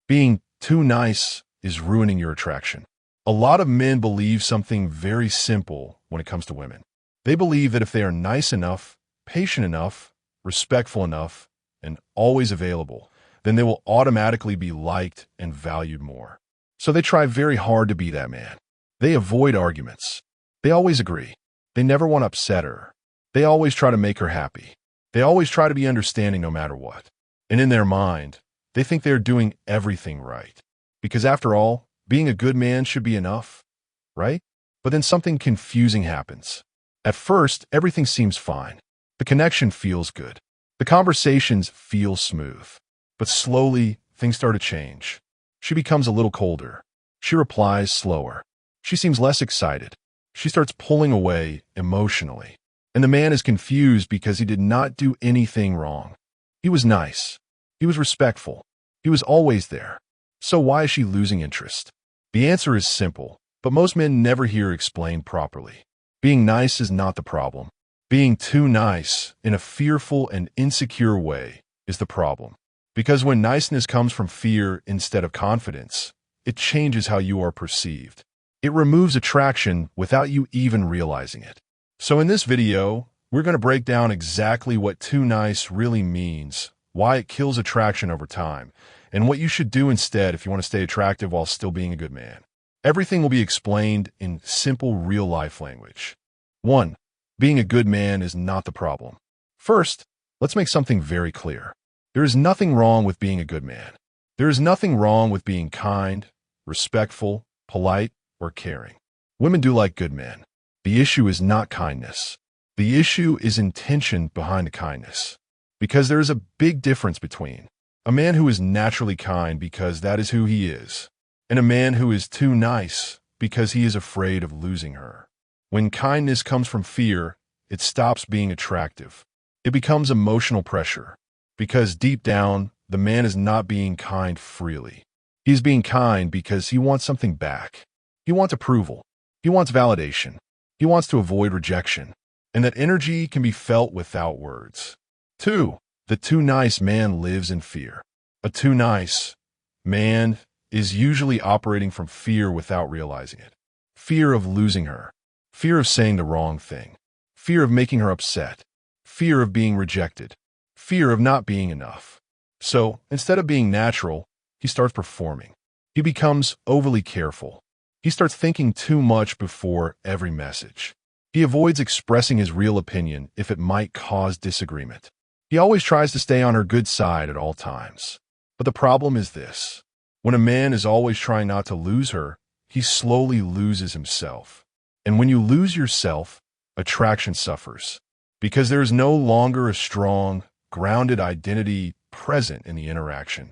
Being too nice is ruining your attraction. A lot of men believe something very simple when it comes to women. They believe that if they are nice enough, patient enough, respectful enough, and always available, then they will automatically be liked and valued more. So they try very hard to be that man. They avoid arguments. They always agree. They never want to upset her. They always try to make her happy. They always try to be understanding no matter what. And in their mind, they think they're doing everything right. Because after all, being a good man should be enough, right? But then something confusing happens. At first, everything seems fine. The connection feels good. The conversations feel smooth. But slowly, things start to change. She becomes a little colder. She replies slower. She seems less excited. She starts pulling away emotionally. And the man is confused because he did not do anything wrong. He was nice. He was respectful. He was always there. So why is she losing interest? The answer is simple, but most men never hear explained properly. Being nice is not the problem. Being too nice in a fearful and insecure way is the problem. Because when niceness comes from fear instead of confidence, it changes how you are perceived. It removes attraction without you even realizing it. So in this video, we're going to break down exactly what too nice really means, why it kills attraction over time, and what you should do instead if you want to stay attractive while still being a good man. Everything will be explained in simple real-life language. 1. Being a good man is not the problem. First, let's make something very clear. There is nothing wrong with being a good man. There is nothing wrong with being kind, respectful, polite, or caring. Women do like good men. The issue is not kindness. The issue is intention behind the kindness. Because there is a big difference between a man who is naturally kind because that is who he is, and a man who is too nice because he is afraid of losing her. When kindness comes from fear, it stops being attractive. It becomes emotional pressure. Because deep down, the man is not being kind freely. He is being kind because he wants something back. He wants approval. He wants validation. He wants to avoid rejection. And that energy can be felt without words. 2. The too nice man lives in fear. A too nice man is usually operating from fear without realizing it. Fear of losing her. Fear of saying the wrong thing. Fear of making her upset. Fear of being rejected. Fear of not being enough. So, instead of being natural, he starts performing. He becomes overly careful. He starts thinking too much before every message. He avoids expressing his real opinion if it might cause disagreement. He always tries to stay on her good side at all times. But the problem is this. When a man is always trying not to lose her, he slowly loses himself. And when you lose yourself, attraction suffers. Because there is no longer a strong, grounded identity present in the interaction.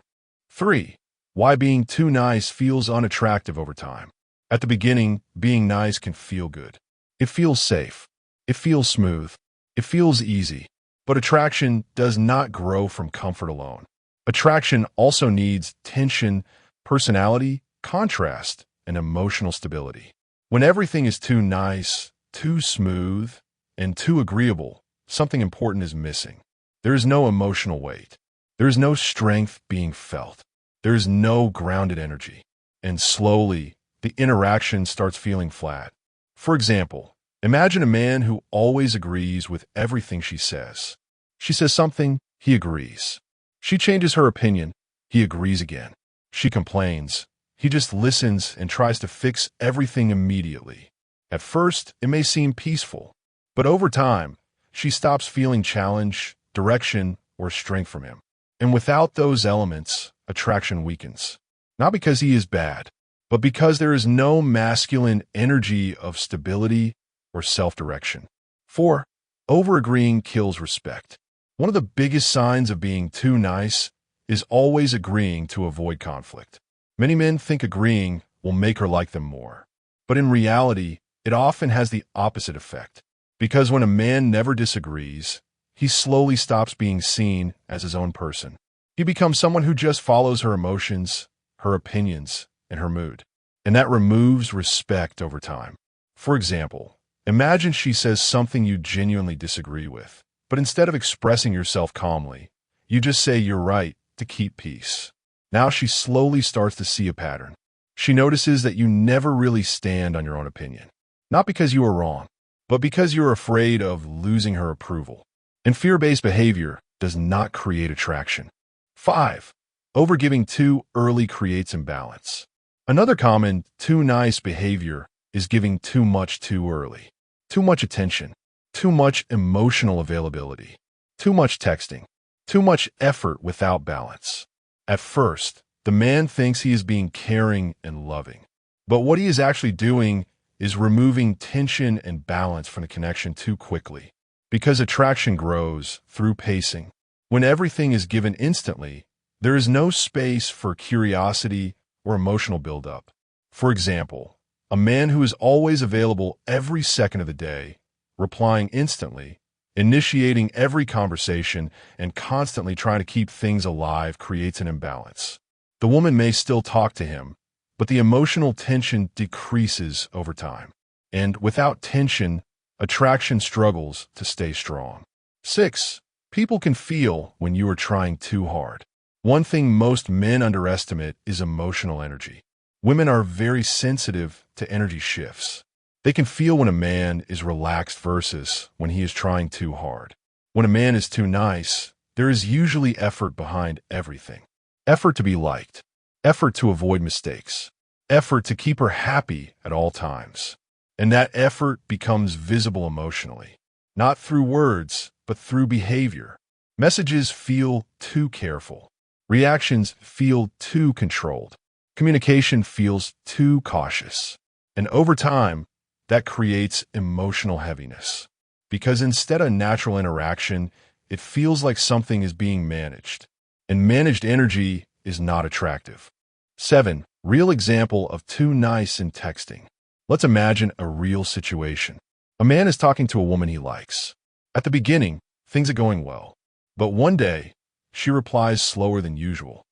3. Why being too nice feels unattractive over time. At the beginning, being nice can feel good. It feels safe. It feels smooth. It feels easy. But attraction does not grow from comfort alone. Attraction also needs tension, personality, contrast, and emotional stability. When everything is too nice, too smooth, and too agreeable, something important is missing. There is no emotional weight. There is no strength being felt. There is no grounded energy. And slowly, the interaction starts feeling flat. For example, imagine a man who always agrees with everything she says. She says something, he agrees. She changes her opinion, he agrees again. She complains. He just listens and tries to fix everything immediately. At first, it may seem peaceful, but over time, she stops feeling challenge, direction, or strength from him. And without those elements, attraction weakens. Not because he is bad, but because there is no masculine energy of stability or self-direction. 4. Over-agreeing kills respect. One of the biggest signs of being too nice is always agreeing to avoid conflict. Many men think agreeing will make her like them more. But in reality, it often has the opposite effect. Because when a man never disagrees, he slowly stops being seen as his own person. He becomes someone who just follows her emotions, her opinions, and her mood. And that removes respect over time. For example, imagine she says something you genuinely disagree with, but instead of expressing yourself calmly, you just say you're right to keep peace. Now she slowly starts to see a pattern. She notices that you never really stand on your own opinion. Not because you are wrong, but because you're afraid of losing her approval. And fear-based behavior does not create attraction. 5. Overgiving too early creates imbalance. Another common too nice behavior is giving too much too early. Too much attention, too much emotional availability, too much texting, too much effort without balance. At first, the man thinks he is being caring and loving. But what he is actually doing is removing tension and balance from the connection too quickly. Because attraction grows through pacing. When everything is given instantly, there is no space for curiosity or emotional buildup. For example, a man who is always available every second of the day, replying instantly, initiating every conversation, and constantly trying to keep things alive creates an imbalance. The woman may still talk to him, but the emotional tension decreases over time. And without tension, attraction struggles to stay strong. 6. People can feel when you are trying too hard. One thing most men underestimate is emotional energy. Women are very sensitive to energy shifts. They can feel when a man is relaxed versus when he is trying too hard. When a man is too nice, there is usually effort behind everything. Effort to be liked, effort to avoid mistakes, effort to keep her happy at all times. And that effort becomes visible emotionally, not through words, but through behavior. Messages feel too careful. Reactions feel too controlled. Communication feels too cautious. And over time, that creates emotional heaviness. Because instead of natural interaction, it feels like something is being managed. And managed energy is not attractive. 7. Real example of too nice in texting. Let's imagine a real situation. A man is talking to a woman he likes. At the beginning, things are going well. But one day, she replies slower than usual.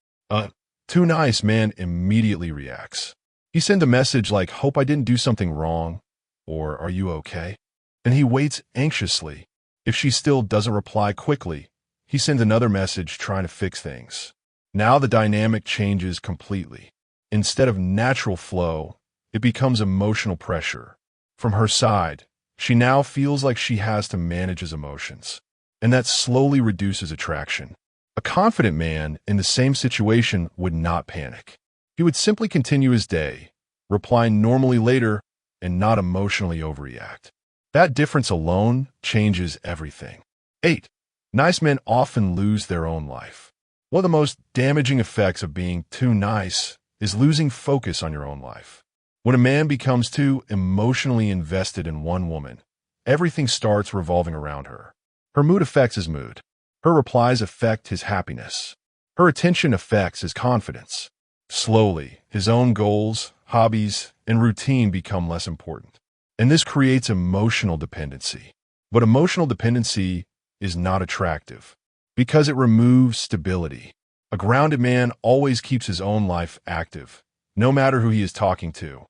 Too nice man immediately reacts. He sends a message like, "Hope I didn't do something wrong," or "Are you okay?" And he waits anxiously. If she still doesn't reply quickly, he sends another message trying to fix things. Now the dynamic changes completely. Instead of natural flow, it becomes emotional pressure. From her side, she now feels like she has to manage his emotions, and that slowly reduces attraction. A confident man in the same situation would not panic. He would simply continue his day, reply normally later, and not emotionally overreact. That difference alone changes everything. 8. Nice men often lose their own life. One of the most damaging effects of being too nice is losing focus on your own life. When a man becomes too emotionally invested in one woman, everything starts revolving around her. Her mood affects his mood. Her replies affect his happiness. Her attention affects his confidence. Slowly, his own goals, hobbies, and routine become less important. And this creates emotional dependency. But emotional dependency is not attractive because it removes stability. A grounded man always keeps his own life active, no matter who he is talking to.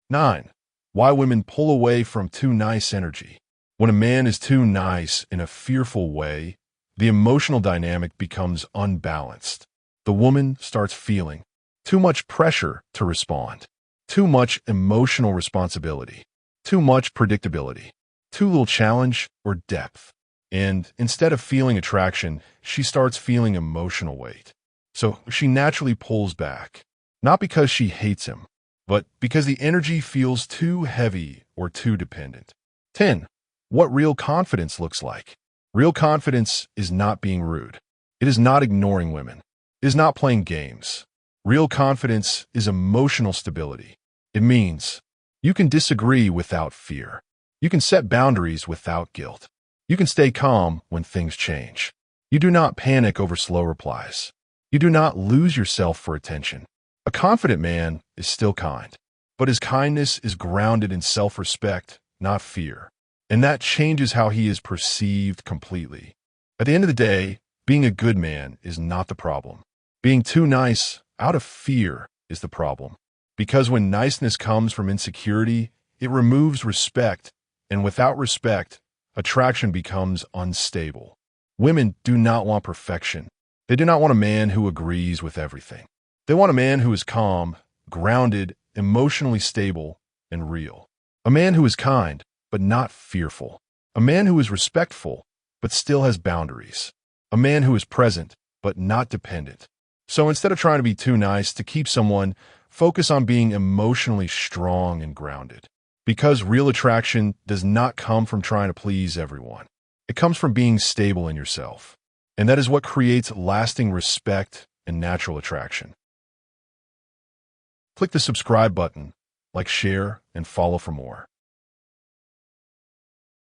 9. Why women pull away from too nice energy. When a man is too nice in a fearful way, the emotional dynamic becomes unbalanced. The woman starts feeling too much pressure to respond, too much emotional responsibility, too much predictability, too little challenge or depth. And instead of feeling attraction, she starts feeling emotional weight. So she naturally pulls back, not because she hates him, but because the energy feels too heavy or too dependent. 10. What real confidence looks like. Real confidence is not being rude. It is not ignoring women. It is not playing games. Real confidence is emotional stability. It means you can disagree without fear. You can set boundaries without guilt. You can stay calm when things change. You do not panic over slow replies. You do not lose yourself for attention. A confident man is still kind, but his kindness is grounded in self-respect, not fear. And that changes how he is perceived completely. At the end of the day, being a good man is not the problem. Being too nice out of fear is the problem. Because when niceness comes from insecurity, it removes respect, and without respect, attraction becomes unstable. Women do not want perfection. They do not want a man who agrees with everything. They want a man who is calm, grounded, emotionally stable, and real. A man who is kind, but not fearful. A man who is respectful, but still has boundaries. A man who is present, but not dependent. So instead of trying to be too nice to keep someone, focus on being emotionally strong and grounded. Because real attraction does not come from trying to please everyone. It comes from being stable in yourself. And that is what creates lasting respect and natural attraction. Click the subscribe button, like, share, and follow for more.